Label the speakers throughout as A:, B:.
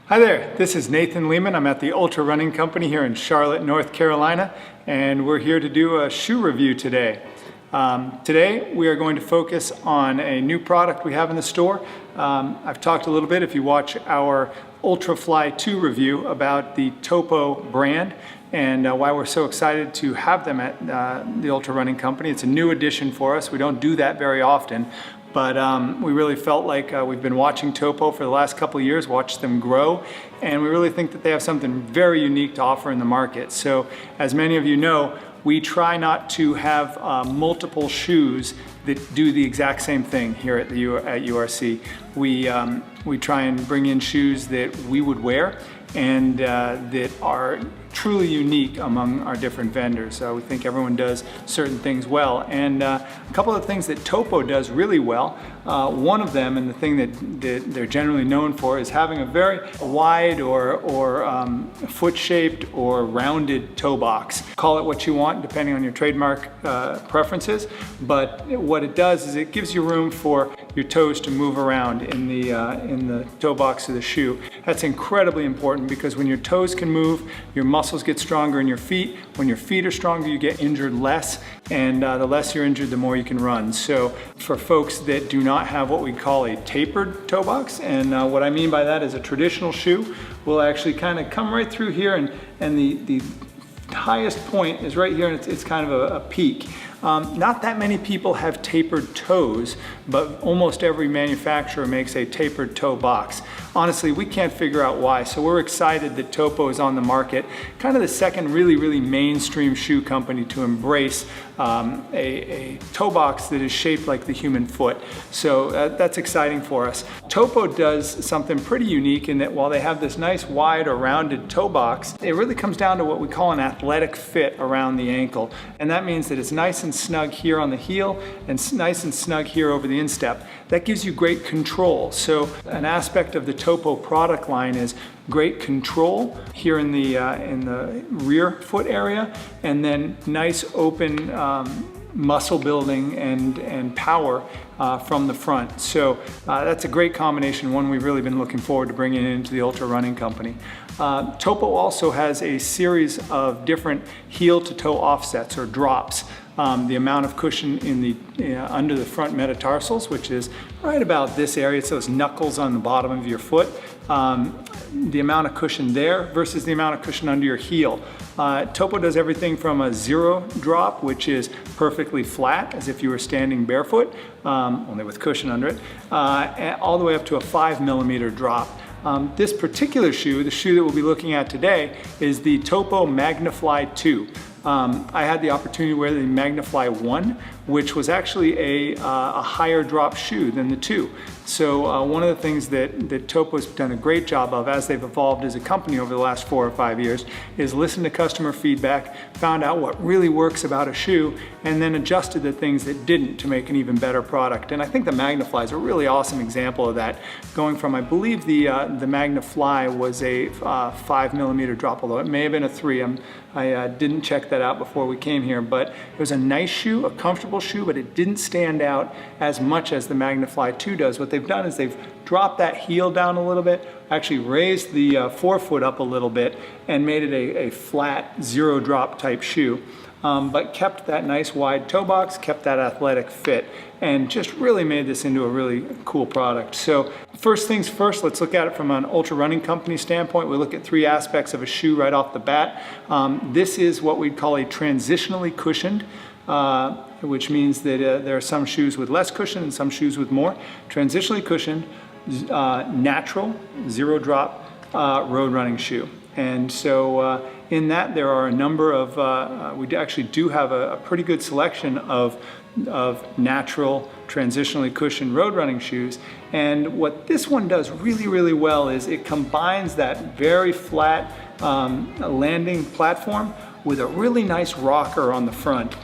A: Hi there, this is Nathan Lehman. I'm at the Ultra Running Company here in Charlotte, North Carolina, and we're here to do a shoe review today. Today we are going to focus on a new product we have in the store. I've talked a little bit, if you watch our Ultrafly 2 review, about the Topo brand and why we're so excited to have them at the Ultra Running Company. It's a new addition for us. We don't do that very often. But we really felt like we've been watching Topo for the last couple of years, watched them grow, and we really think that they have something very unique to offer in the market. So as many of you know, we try not to have multiple shoes that do the exact same thing here at URC. We try and bring in shoes that we would wear and that are truly unique among our different vendors. We think everyone does certain things well, and a couple of things that Topo does really well. One of them, and the thing that they're generally known for, is having a very wide or foot-shaped or rounded toe box. Call it what you want depending on your trademark preferences, but what it does is it gives you room for your toes to move around in the toe box of the shoe. That's incredibly important because when your toes can move, your muscles get stronger in your feet. When your feet are stronger, you get injured less, and the less you're injured, the more you can run. So for folks that do not have what we call a tapered toe box, and what I mean by that is a traditional shoe will actually kind of come right through here, and the highest point is right here, and it's kind of a peak. Not that many people have tapered toes, but almost every manufacturer makes a tapered toe box. Honestly, we can't figure out why, so we're excited that Topo is on the market, kind of the second really mainstream shoe company to embrace a toe box that is shaped like the human foot. So that's exciting for us. Topo does something pretty unique in that while they have this nice wide or rounded toe box, it really comes down to what we call an athletic fit around the ankle. And that means that it's nice and snug here on the heel and nice and snug here over the instep. That gives you great control. So an aspect of the Topo product line is great control here in the rear foot area, and then nice open muscle building and power from the front. So that's a great combination, one we've really been looking forward to bringing into the Ultra Running Company. Topo also has a series of different heel to toe offsets or drops. The amount of cushion in the under the front metatarsals, which is right about this area, it's those knuckles on the bottom of your foot. The amount of cushion there versus the amount of cushion under your heel. Topo does everything from a 0 drop, which is perfectly flat, as if you were standing barefoot, only with cushion under it, all the way up to a 5 millimeter drop. This particular shoe, the shoe that we'll be looking at today, is the Topo Magnifly 2. I had the opportunity to wear the Magnifly 1, which was actually a higher drop shoe than the 2. So one of the things that Topo's done a great job of as they've evolved as a company over the last 4 or 5 years is listen to customer feedback, found out what really works about a shoe, and then adjusted the things that didn't to make an even better product. And I think the Magnifly is a really awesome example of that, going from, I believe the Magnifly was a 5 millimeter drop, although it may have been a 3. I didn't check that out before we came here, but it was a nice shoe, a comfortable shoe, but it didn't stand out as much as the Magnifly 2 does. What they've done is they've dropped that heel down a little bit, actually raised the forefoot up a little bit, and made it a flat 0 drop type shoe. But kept that nice wide toe box, kept that athletic fit, and just really made this into a really cool product. So first things first, let's look at it from an Ultra Running Company standpoint. We look at 3 aspects of a shoe right off the bat. This is what we'd call a transitionally cushioned, which means that there are some shoes with less cushion and some shoes with more. Transitionally cushioned, natural, 0 drop road running shoe. And so in that there are a number of, we actually do have a pretty good selection of natural transitionally cushioned road running shoes. And what this one does really well is it combines that very flat landing platform with a really nice rocker on the front.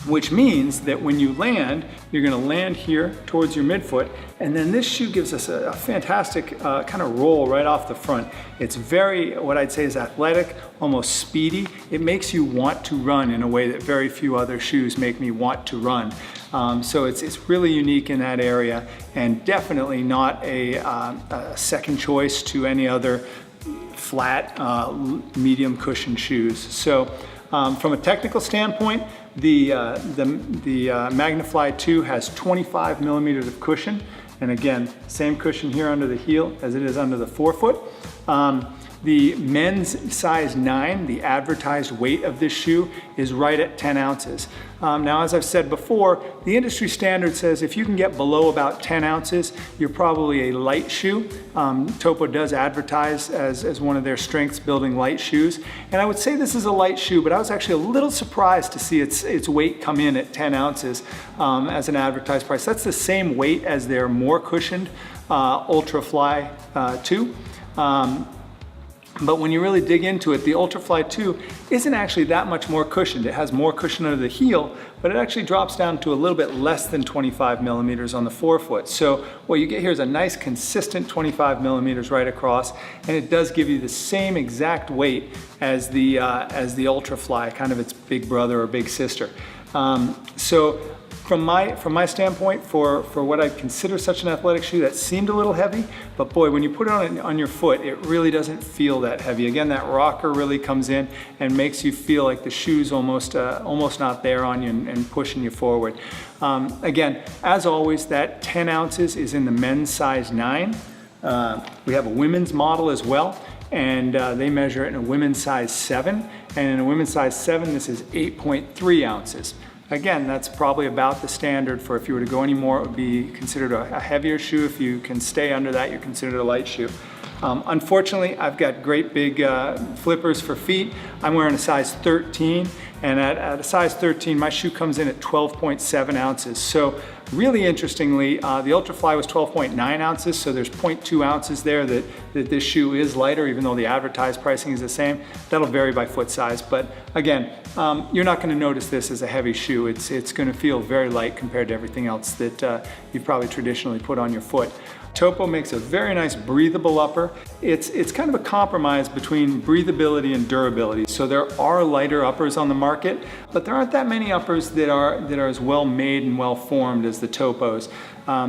A: Which means that when you land, you're going to land here towards your midfoot, and then this shoe gives us a fantastic kind of roll right off the front. It's very, what I'd say is athletic, almost speedy. It makes you want to run in a way that very few other shoes make me want to run. So it's really unique in that area, and definitely not a second choice to any other flat medium cushion shoes. So from a technical standpoint, the Magnifly 2 has 25 millimeters of cushion, and again, same cushion here under the heel as it is under the forefoot. The men's size 9, the advertised weight of this shoe, is right at 10 ounces. Now, as I've said before, the industry standard says if you can get below about 10 ounces, you're probably a light shoe. Topo does advertise as one of their strengths building light shoes. And I would say this is a light shoe, but I was actually a little surprised to see its weight come in at 10 ounces as an advertised price. That's the same weight as their more cushioned Ultrafly 2. But when you really dig into it, the Ultrafly 2 isn't actually that much more cushioned. It has more cushion under the heel, but it actually drops down to a little bit less than 25 millimeters on the forefoot. So what you get here is a nice consistent 25 millimeters right across, and it does give you the same exact weight as the Ultrafly, kind of its big brother or big sister. So from my standpoint, for what I consider such an athletic shoe, that seemed a little heavy, but boy, when you put it on your foot, it really doesn't feel that heavy. Again, that rocker really comes in and makes you feel like the shoe's almost not there on you and pushing you forward. Again, as always, that 10 ounces is in the men's size 9. We have a women's model as well, and they measure it in a women's size 7, and in a women's size 7, this is 8.3 ounces. Again, that's probably about the standard for if you were to go any more, it would be considered a heavier shoe. If you can stay under that, you're considered a light shoe. Unfortunately, I've got great big flippers for feet. I'm wearing a size 13, and at a size 13, my shoe comes in at 12.7 ounces. So really interestingly, the Ultrafly was 12.9 ounces, so there's 0.2 ounces there that this shoe is lighter, even though the advertised pricing is the same. That'll vary by foot size, but again, you're not gonna notice this as a heavy shoe. It's gonna feel very light compared to everything else that you've probably traditionally put on your foot. Topo makes a very nice breathable upper. It's kind of a compromise between breathability and durability. So there are lighter uppers on the market, but there aren't that many uppers that are as well made and well formed as the Topos.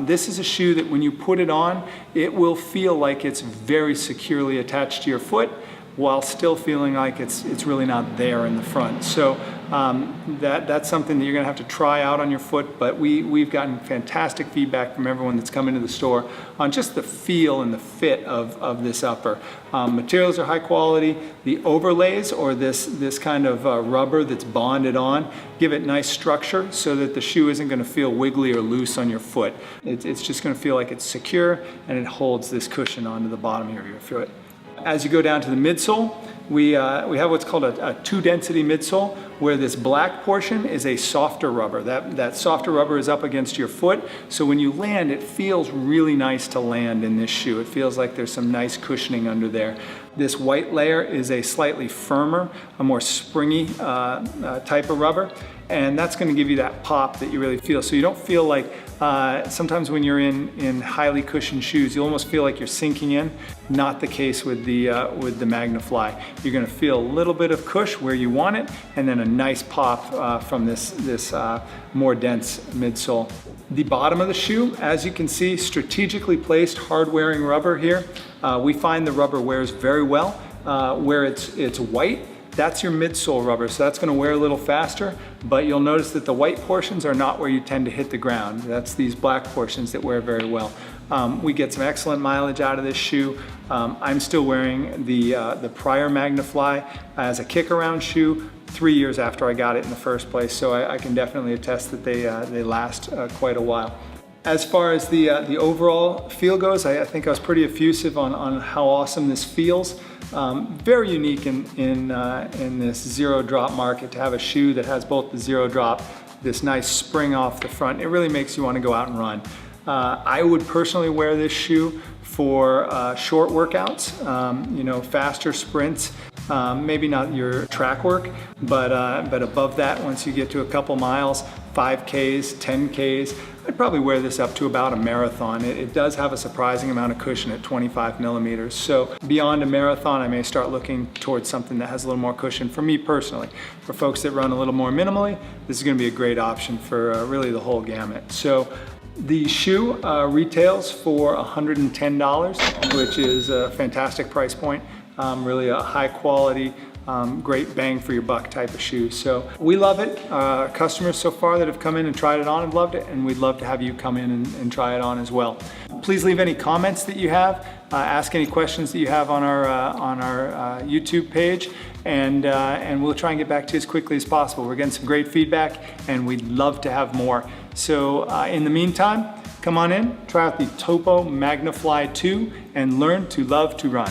A: This is a shoe that when you put it on, it will feel like it's very securely attached to your foot, while still feeling like it's really not there in the front. So that's something that you're gonna have to try out on your foot, but we've gotten fantastic feedback from everyone that's come into the store on just the feel and the fit of this upper. Materials are high quality. The overlays, or this kind of rubber that's bonded on, give it nice structure so that the shoe isn't gonna feel wiggly or loose on your foot. It's just gonna feel like it's secure, and it holds this cushion onto the bottom of your foot. As you go down to the midsole, we have what's called a 2-density midsole, where this black portion is a softer rubber. That softer rubber is up against your foot, so when you land, it feels really nice to land in this shoe. It feels like there's some nice cushioning under there. This white layer is a slightly firmer, a more springy type of rubber, and that's going to give you that pop that you really feel. So you don't feel like, sometimes when you're in highly cushioned shoes, you almost feel like you're sinking in. Not the case with the Magnifly. You're going to feel a little bit of cush where you want it, and then a nice pop from this more dense midsole. The bottom of the shoe, as you can see, strategically placed hard-wearing rubber here. We find the rubber wears very well. Where it's white, that's your midsole rubber, so that's gonna wear a little faster, but you'll notice that the white portions are not where you tend to hit the ground. That's these black portions that wear very well. We get some excellent mileage out of this shoe. I'm still wearing the prior Magnifly as a kick-around shoe 3 years after I got it in the first place, so I can definitely attest that they last quite a while. As far as the overall feel goes, I think I was pretty effusive on how awesome this feels. Very unique in this zero drop market to have a shoe that has both the zero drop, this nice spring off the front. It really makes you want to go out and run. I would personally wear this shoe for short workouts, faster sprints. Maybe not your track work, but above that, once you get to a couple miles, 5Ks, 10Ks, I'd probably wear this up to about a marathon. It does have a surprising amount of cushion at 25 millimeters. So beyond a marathon, I may start looking towards something that has a little more cushion for me personally. For folks that run a little more minimally, this is gonna be a great option for really the whole gamut. So the shoe retails for $110, which is a fantastic price point. Really a high quality, great bang for your buck type of shoe. So we love it. Customers so far that have come in and tried it on have loved it, and we'd love to have you come in and try it on as well. Please leave any comments that you have, ask any questions that you have on our YouTube page, and we'll try and get back to you as quickly as possible. We're getting some great feedback, and we'd love to have more. So in the meantime, come on in, try out the Topo Magnifly 2, and learn to love to run.